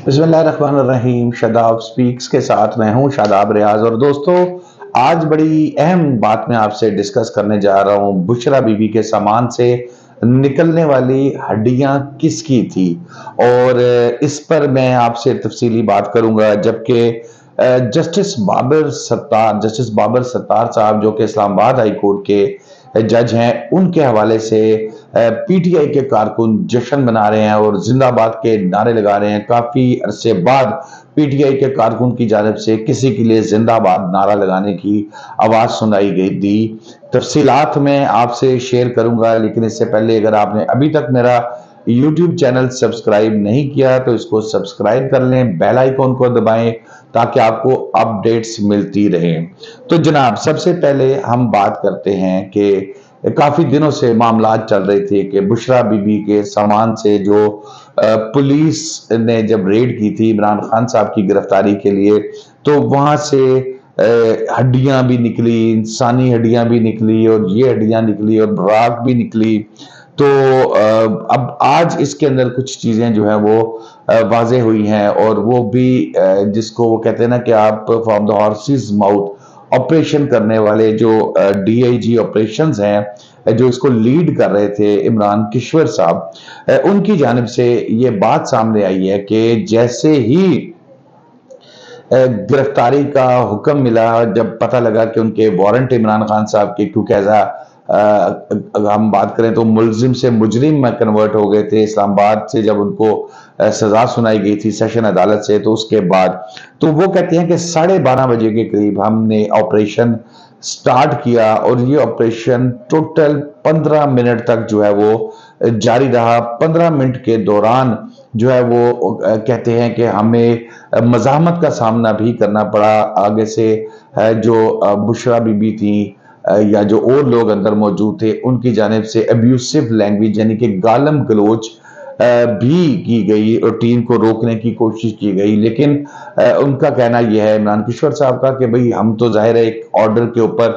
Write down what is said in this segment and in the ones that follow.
बिस्मिल्लाहिर्रहमानिर्रहीम। शादाब स्पीक्स के साथ मैं हूं शादाब रियाज। और दोस्तों, आज बड़ी अहम बात मैं आपसे डिस्कस करने जा रहा हूं। बुशरा बीबी के सामान से निकलने वाली हड्डियां किसकी थी, और इस पर मैं आपसे तफसीली बात करूंगा। जबकि जस्टिस बाबर सत्तार साहब, जो कि इस्लामाबाद हाई कोर्ट के जज हैं, उनके हवाले से पीटीआई के कारकुन जश्न मना रहे हैं और जिंदाबाद के नारे लगा रहे हैं। काफी अरसे बाद पीटीआई के कारकुन की जानिब से किसी के लिए जिंदाबाद नारा लगाने की आवाज सुनाई गई थी। तफसीलात में आपसे शेयर करूंगा, लेकिन इससे पहले अगर आपने अभी तक मेरा यूट्यूब चैनल सब्सक्राइब नहीं किया तो इसको सब्सक्राइब कर लें, बेल आइकॉन को दबाएं ताकि आपको अपडेट्स मिलती रहें। तो जनाब, सबसे पहले हम बात करते हैं कि काफी दिनों से मामला चल रहे थे कि बुशरा बीबी के सामान से जो पुलिस ने जब रेड की थी इमरान खान साहब की गिरफ्तारी के लिए, तो वहां से हड्डियां भी निकली, इंसानी हड्डियां भी निकली और ये हड्डियां निकली और राख भी निकली। तो अब आज इसके अंदर कुछ चीजें जो है वो वाजे हुई हैं, और वो भी जिसको वो कहते हैं ना कि आप from the horses mouth operation करने वाले जो डीआईजी ऑपरेशंस हैं, जो इसको लीड कर रहे थे इमरान किश्वर साहब, उनकी जानिब से ये बात सामने आई है कि जैसे ही गिरफ्तारी का हुक्म मिला, जब पता लगा कि उनके वारंट इमरान खान साहब के, क्योंकि अगर हम बात करें तो मुलजिम से मुजरिम में कन्वर्ट हो गए थे इस्लामाबाद से, जब उनको सजा सुनाई गई थी सेशन अदालत से, तो उसके बाद तो वो कहते हैं कि 12:30 बजे के करीब हमने ऑपरेशन स्टार्ट किया, और ये ऑपरेशन टोटल 15 मिनट तक जो है वो जारी रहा। 15 मिनट के दौरान जो है वो कहते हैं कि हमें मज़ाहमत का सामना भी करना पड़ा। आगे से जो बुशरा बीबी थी या जो और लोग अंदर मौजूद थे, उनकी जानिब से अब्यूसिव लैंग्वेज यानी कि गालम गलोच भी की गई और टीम को रोकने की कोशिश की गई। लेकिन उनका कहना यह है इमरान किश्वर साहब का कि भाई हम तो जाहिर है एक ऑर्डर के ऊपर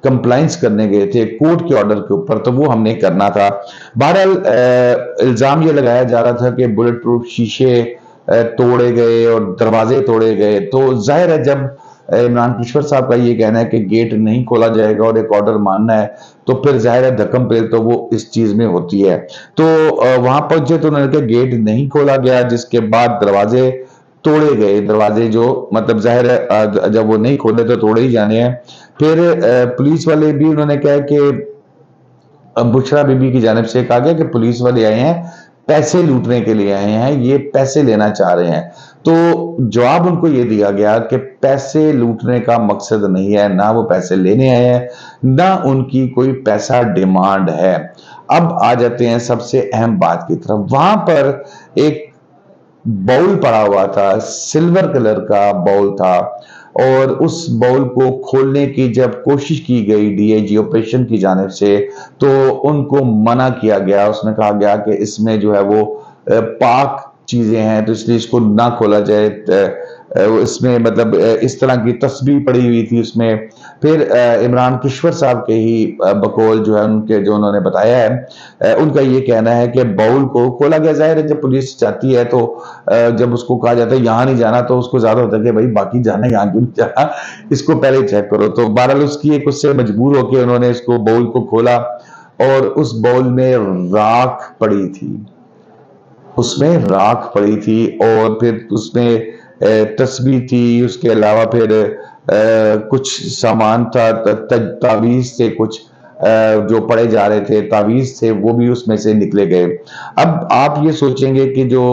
कंप्लाइंस करने गए थे, कोर्ट के ऑर्डर के ऊपर, तो वो हमने करना था। बहरहाल इल्जाम ये लगाया जा रहा था कि बुलेट प्रूफ शीशे तोड़े गए और दरवाजे तोड़े गए। तो जाहिर है जब इमरान किश्वर साहब का ये कहना है कि गेट नहीं खोला जाएगा और एक ऑर्डर मानना है, तो फिर जाहिर है धक्कम पेल तो वो इस चीज में होती है। तो वहां पहुंचे तो उन्होंने कहा गेट नहीं खोला गया, जिसके बाद दरवाजे तोड़े गए। दरवाजे जो मतलब जाहिर है जब वो नहीं खोले तो तोड़े ही जाने हैं। फिर पुलिस वाले भी उन्होंने कहा कि बुशरा बीबी की जानिब से कहा गया कि पुलिस वाले आए हैं, पैसे लूटने के लिए आए हैं, ये पैसे लेना चाह रहे हैं। तो जवाब उनको ये दिया गया कि पैसे लूटने का मकसद नहीं है, ना वो पैसे लेने आए हैं, ना उनकी कोई पैसा डिमांड है। अब आ जाते हैं सबसे अहम बात की तरफ। वहां पर एक बाउल पड़ा हुआ था, सिल्वर कलर का बाउल था, और उस बाउल को खोलने की जब कोशिश की गई डीआईजी ऑपरेशन की जानिब से, तो उनको मना किया गया। उसने कहा गया कि इसमें जो है वो पाक चीजें हैं, तो इसलिए इसको ना खोला जाए। इसमें मतलब इस तरह की तस्बीह पड़ी हुई थी उसमें। फिर इमरान किश्वर साहब के ही बकौल जो है उनके, जो उन्होंने बताया है, उनका ये कहना है कि बाउल को खोला गया। जाहिर है जब पुलिस जाती है तो जब उसको कहा जाता है यहाँ नहीं जाना, तो उसको ज्यादा होता है कि भाई बाकी जाना, यहाँ क्यों नहीं जाना, इसको पहले चेक करो। तो बहरहाल उसकी एक उससे मजबूर होकर उन्होंने इसको बाउल को खोला, और उस बाउल में राख पड़ी थी, उसमें राख पड़ी थी, और फिर उसमें तस्बीह थी। उसके अलावा फिर कुछ सामान था, तावीज थे, कुछ जो पड़े जा रहे थे तावीज थे, वो भी उसमें से निकले गए। अब आप ये सोचेंगे कि जो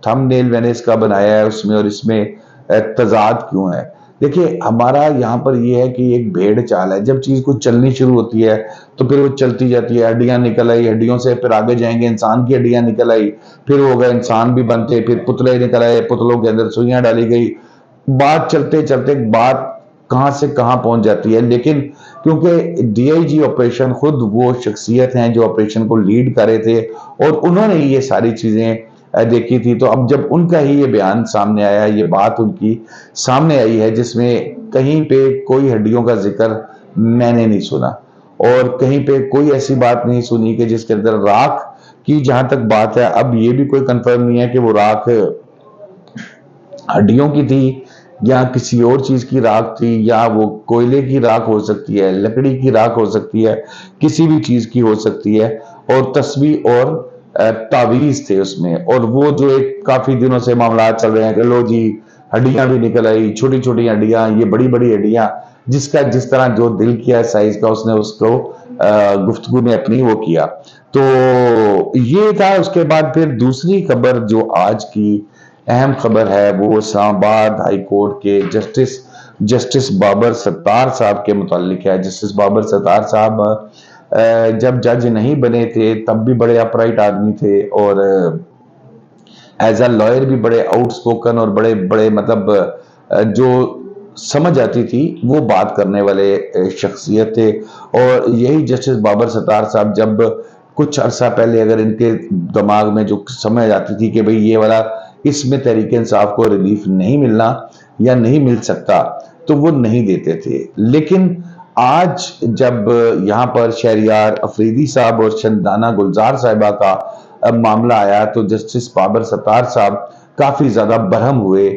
थंबनेल मैंने इसका बनाया है उसमें और इसमें तजाद क्यों है। देखिए, हमारा यहाँ पर ये है कि एक भेड़ चाल है। जब चीज कुछ चलनी शुरू होती है तो फिर वो चलती जाती है। हड्डियां निकल आई, हड्डियों से फिर आगे जाएंगे इंसान की हड्डियां निकल आई, फिर हो गए इंसान भी बनते, फिर पुतले निकल आए, पुतलों के अंदर सुइयां डाली गई। बात चलते चलते बात कहां से कहां पहुंच जाती है। लेकिन क्योंकि डीआईजी ऑपरेशन खुद वो शख्सियत हैं जो ऑपरेशन को लीड कर रहे थे, और उन्होंने ये सारी चीजें देखी थी, तो अब जब उनका ही ये बयान सामने आया, ये बात उनकी सामने आई है, जिसमें कहीं पे कोई हड्डियों का जिक्र मैंने नहीं सुना, और कहीं पे कोई ऐसी बात नहीं सुनी कि जिसके अंदर राख की जहां तक बात है। अब ये भी कोई कंफर्म नहीं है कि वो राख ہڈیوں کی تھی یا کسی اور چیز کی راکھ تھی، یا وہ کوئلے کی راکھ ہو سکتی ہے، لکڑی کی راکھ ہو سکتی ہے، کسی بھی چیز کی ہو سکتی ہے، اور تسبیح اور تعویذ تھے اس میں۔ اور وہ جو ایک کافی دنوں سے معاملات چل رہے ہیں کہ لو جی ہڈیاں بھی نکل آئی، چھوٹی چھوٹی ہڈیاں، یہ بڑی بڑی ہڈیاں، جس کا جس طرح جو دل کیا سائز کا اس نے اس کو گفتگو میں اپنی وہ کیا۔ تو یہ تھا۔ اس کے بعد پھر دوسری خبر جو آج کی اہم خبر ہے وہ اسلام آباد ہائی کورٹ کے جسٹس بابر ستار صاحب کے متعلق ہے۔ جسٹس بابر ستار صاحب جب جج نہیں بنے تھے تب بھی بڑے اپرائٹ آدمی تھے، اور ایز اے لائر بھی بڑے آؤٹ سپوکن اور بڑے بڑے مطلب جو سمجھ آتی تھی وہ بات کرنے والے شخصیت تھے۔ اور یہی جسٹس بابر ستار صاحب جب کچھ عرصہ پہلے اگر ان کے دماغ میں جو سمجھ آتی تھی کہ بھئی یہ والا اس میں تحریک انصاف کو ریلیف نہیں ملنا یا نہیں مل سکتا تو وہ نہیں دیتے تھے۔ لیکن آج جب یہاں پر شہریار افریدی صاحب اور شندانہ گلزار صاحبہ کا معاملہ آیا تو جسٹس بابر ستار صاحب کافی زیادہ برہم ہوئے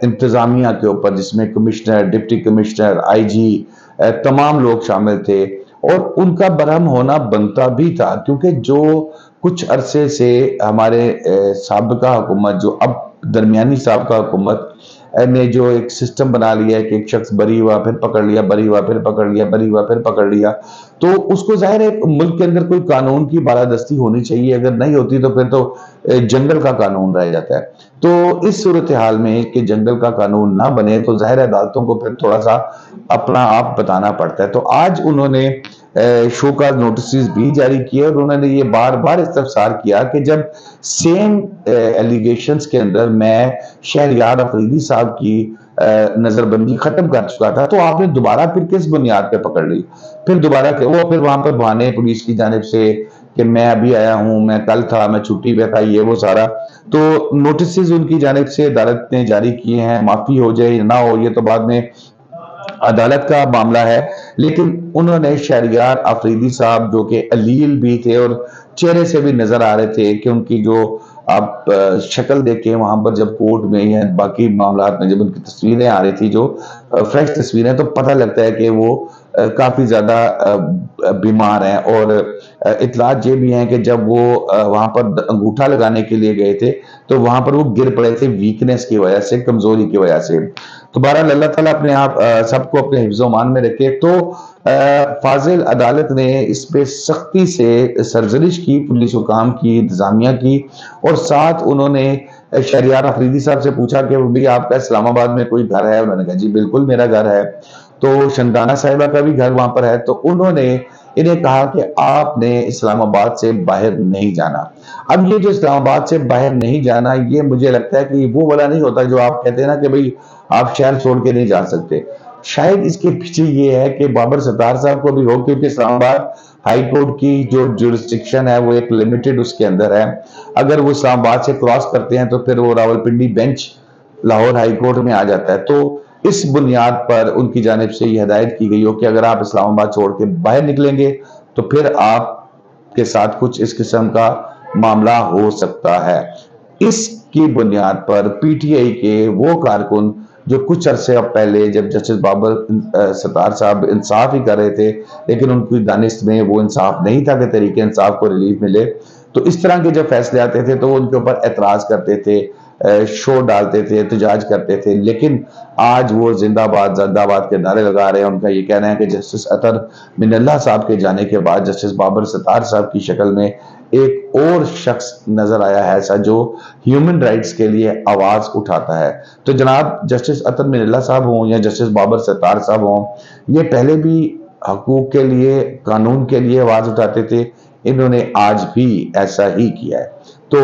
انتظامیہ کے اوپر، جس میں کمشنر، ڈپٹی کمشنر، آئی جی تمام لوگ شامل تھے۔ اور ان کا برہم ہونا بنتا بھی تھا، کیونکہ جو کچھ عرصے سے ہمارے سابقہ حکومت، جو اب درمیانی سابقہ حکومت نے جو ایک سسٹم بنا لیا ہے کہ ایک شخص بری ہوا پھر پکڑ لیا، بری ہوا پھر پکڑ لیا، بری ہوا پھر پکڑ لیا، تو اس کو ظاہر ہے ملک کے اندر کوئی قانون کی بالادستی ہونی چاہیے۔ اگر نہیں ہوتی تو پھر تو جنگل کا قانون رہ جاتا ہے۔ تو اس صورتحال میں کہ جنگل کا قانون نہ بنے تو ظاہر ہے عدالتوں کو پھر تھوڑا سا اپنا آپ بتانا پڑتا ہے۔ تو آج انہوں نے شو کا نوٹسز بھی جاری کیے، اور انہوں نے یہ بار بار استفسار کیا کہ جب سیم ایلیگیشنز کے اندر میں شہریار افریدی صاحب کی نظر بندی ختم کر چکا تھا تو آپ نے دوبارہ پھر کس بنیاد پہ پکڑ لی؟ پھر دوبارہ وہ پھر وہاں پر بہانے پولیس کی جانب سے کہ میں ابھی آیا ہوں، میں کل تھا، میں چھٹی پہ تھا، یہ وہ سارا۔ تو نوٹسز ان کی جانب سے عدالت نے جاری کیے ہیں، معافی ہو جائے نہ ہو یہ تو بعد میں عدالت کا معاملہ ہے۔ لیکن انہوں نے شہریار افریدی صاحب جو کہ علیل بھی تھے اور چہرے سے بھی نظر آ رہے تھے کہ ان کی جو آپ شکل دیکھیں وہاں پر جب کورٹ میں یا باقی معاملات میں جب ان کی تصویریں آ رہی تھی جو فریش تصویریں، تو پتہ لگتا ہے کہ وہ کافی زیادہ بیمار ہیں۔ اور اطلاعات یہ بھی ہیں کہ جب وہ وہاں پر انگوٹھا لگانے کے لیے گئے تھے تو وہاں پر وہ گر پڑے تھے ویکنس کی وجہ سے، کمزوری کی وجہ سے۔ تو بہرحال اللہ تعالیٰ اپنے آپ سب کو اپنے حفظ و امان میں رکھے۔ تو فاضل عدالت نے اس پہ سختی سے سرزنش کی، پولیس حکام کی، انتظامیہ کی، اور ساتھ انہوں نے شہریار افریدی صاحب سے پوچھا کہ بھی آپ کا اسلام آباد میں کوئی گھر ہے؟ انہوں نے کہا جی بالکل میرا گھر ہے۔ تو شندانہ صاحبہ کا بھی گھر وہاں پر ہے۔ تو انہوں نے انہیں کہا کہ آپ نے اسلام آباد سے باہر نہیں جانا۔ اب یہ جو اسلام آباد سے باہر نہیں جانا، یہ مجھے لگتا ہے کہ وہ والا نہیں ہوتا جو آپ کہتے ہیں نا کہ بھئی آپ شہر چھوڑ کے نہیں جا سکتے۔ شاید اس کے پیچھے یہ ہے کہ بابر ستار صاحب کو بھی ہو، کیونکہ اسلام آباد ہائی کورٹ کی جو جورسڈکشن ہے وہ ایک لیمیٹڈ اس کے اندر ہے۔ اگر وہ اسلام آباد سے کراس کرتے ہیں تو پھر وہ Rawalpindi bench Lahore high court میں آ جاتا ہے۔ تو اس بنیاد پر ان کی جانب سے یہ ہدایت کی گئی ہو کہ اگر آپ اسلام آباد چھوڑ کے باہر نکلیں گے تو پھر آپ کے ساتھ کچھ اس قسم کا معاملہ ہو سکتا ہے۔ اس کی بنیاد پر پی ٹی آئی کے وہ کارکن جو کچھ عرصے پہلے جب جسٹس بابر ستار صاحب انصاف ہی کر رہے تھے لیکن ان کی دانست میں وہ انصاف نہیں تھا کہ تحریک انصاف کو ریلیف ملے، تو اس طرح کے جب فیصلے آتے تھے تو وہ ان کے اوپر اعتراض کرتے تھے، شو ڈالتے تھے، احتجاج کرتے تھے۔ لیکن آج وہ زندہ آباد کے نعرے لگا رہے ہیں۔ ان کا یہ کہنا ہے کہ جسٹس اطہر من اللہ صاحب کے جانے کے بعد جسٹس بابر ستار صاحب کی شکل میں ایک اور شخص نظر آیا ہے ایسا جو ہیومن رائٹس کے لیے آواز اٹھاتا ہے۔ تو جناب جسٹس اطہر من اللہ صاحب ہوں یا جسٹس بابر ستار صاحب ہوں، یہ پہلے بھی حقوق کے لیے، قانون کے لیے آواز اٹھاتے تھے، انہوں نے آج بھی ایسا ہی کیا ہے۔ تو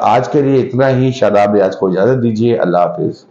آج کے لیے اتنا ہی۔ شاداب ریاض کو اجازت دیجیے۔ اللہ حافظ۔